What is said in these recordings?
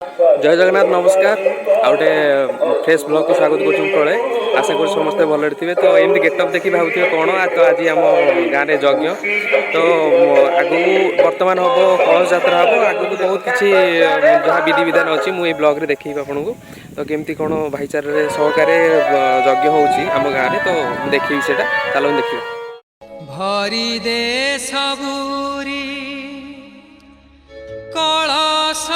जय जगन्नाथ नमस्कार आउटे fresh blog को स्वागत कर तले आशा कर समस्ते भल थे। तो एमती गेटअप देखी भावुए कौन तो आज आम गाँव में यज्ञ तो आगू बर्तमान हम कलश यात्रा हम आगू बहुत किसी जहाँ विधि विधान अच्छी मुझे ब्लॉग देखी आपन को तो केमती कौन भाईचार सहकार यज्ञ होम गाँव में तो देखी से चलो देखिए भरी दे सबूरी कलश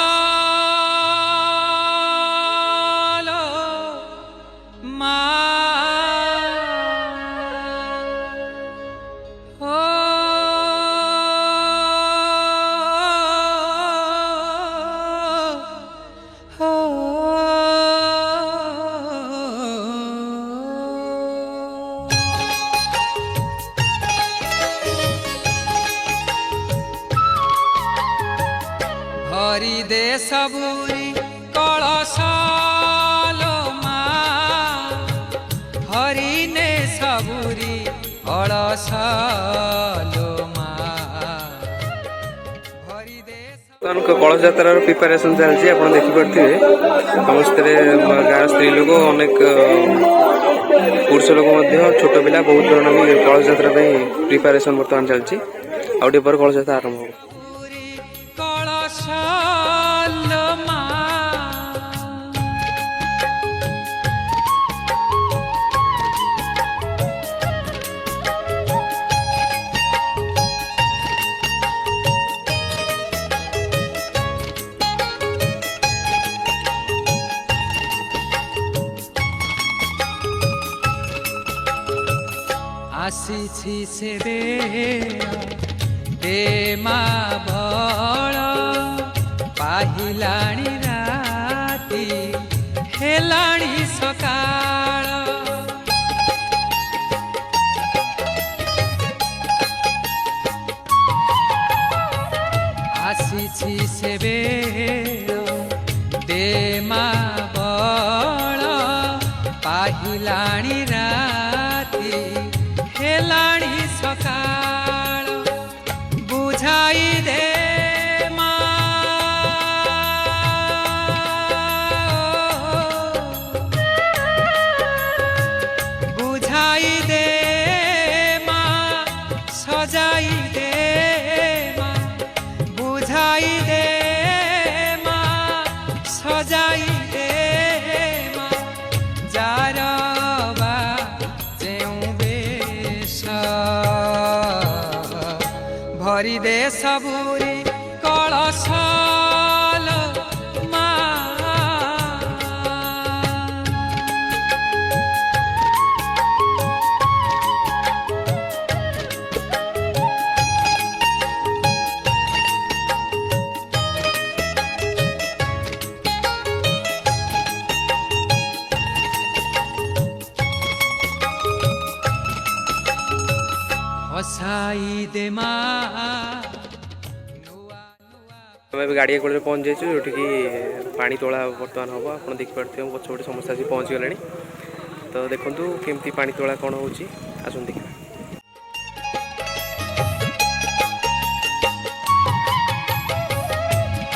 हरि दे सबूरी कलश मा हरि ने सबूरी कलश कलश यात्रार प्रिपेरेसन चलती आप देखिपे समस्त गाँव स्त्री लोक अनेक पुरुष लोक छोट पिला बहुत जन भी कलश यात्रा प्रिपेरेसन बर्तमान चलती आउटे पर कलश यात्रा आरंभ हो आसी से दे मा बल पाहिलाणी राती हेलाणी सकाळ आसी से दे मा बल पाहिलाणी राती हेलाणी सकाळ बुझाई दे मा बुझाई दे मा सजाई दे मा बुझाई दे मा सजाई दे मा जार भरी दे सबूरी कलश मा हसाई दे मा गाड़ी कूल पहुँच जाइए जो कि पानी तोला बर्तमान हम आप देखिपे पछपटे समस्त आसी पहुँच गले तो देखूँ केमती पानी तोला कौन हो आसुन देखा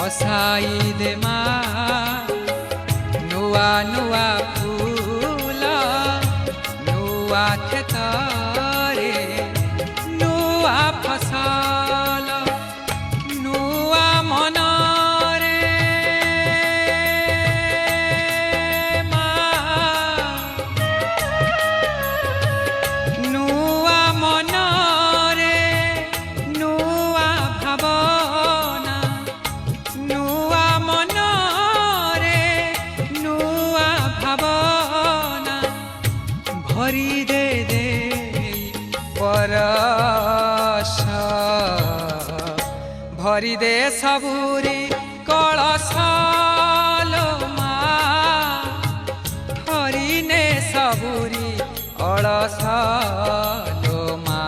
हसाई दे मा नुआ नुआ फूल नुआ खेत नुआ फसल नुआ मन मा नुआ मन नुआ भावना नुआ मन नुआ भावना भरी दे दे परश भरी दे सबूरी कलश मा हरि ने सबूरी कलश मा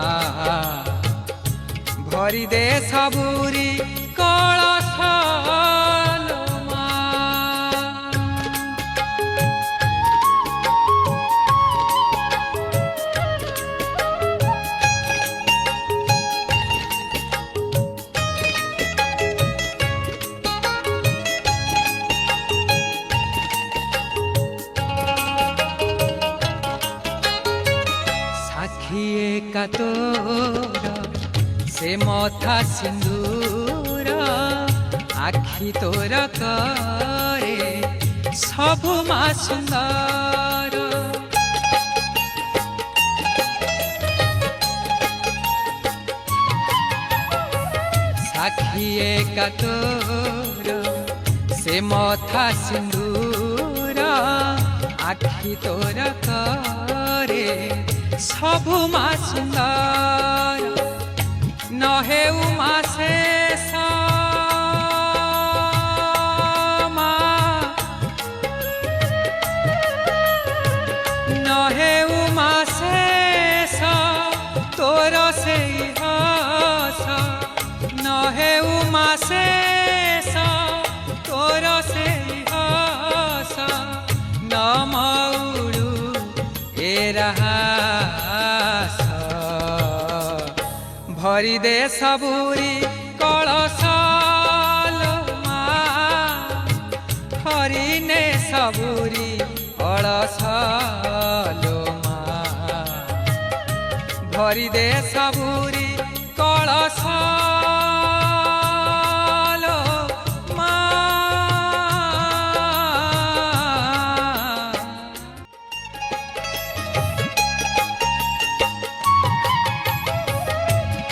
भरी दे सबूरी कलश मा सिंदूर आखि तोर करे सबु मा सुंदर साखी एका तोर से मथा सिंदूर आखि तोर करे सबु मा सुंदर नहे उमा शेष नहे उमा शेष तोर से हस नहे उमा शेष तोर से हस न मौड़ू ए रहस भरी दे सबुरी कलश मा हरिने सबुरी कलश मा भरी दे सबुरी कलश मा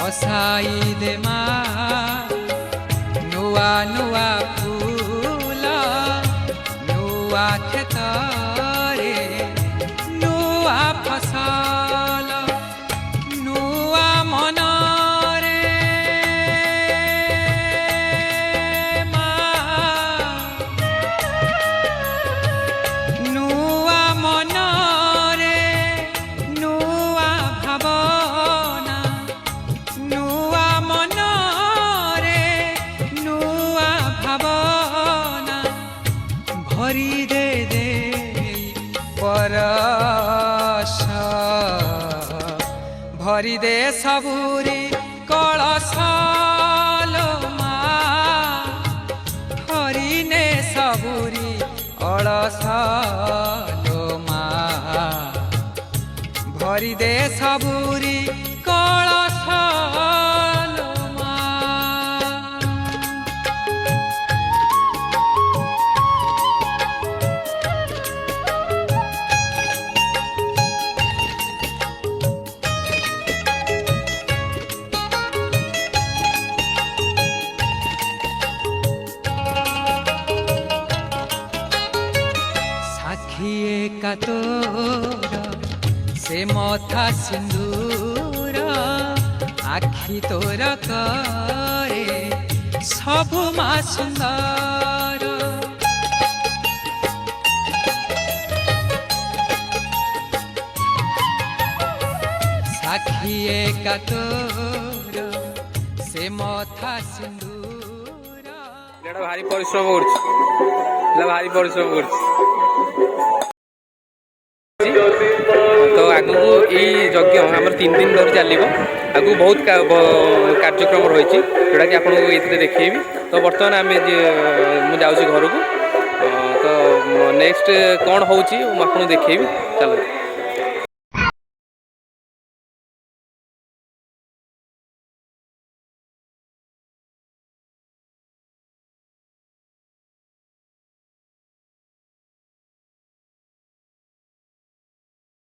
हसाई दे मा नुआ नुआ फूल नुआ खेतरे नुआ फसल नुआ मनरे मा नुआ मनरे नुआ भावना नुआ मनरे नुआ भावना भरी दे दे परश भरी दे सबुरी कलश मा हरिने सबुरी कलश मा भरी दे सबुरी कलश मा साखी एका तोर से मथा सिंदूर आखि तोर करे सबु मा सुंदर साखी एका तोर से मथा सिंदूर এটা ভারী পরিশ্রম করছি ভারী পরিশ্রম করছি तो आगु यही यज्ञ आम 3 दिन धरी चलो आगु बहुत कार्यक्रम रही जोटा कि आपको ये देखी तो बर्तमान आम मुझे घर को तो नेक्स्ट कौन हो आपको देखी चलो।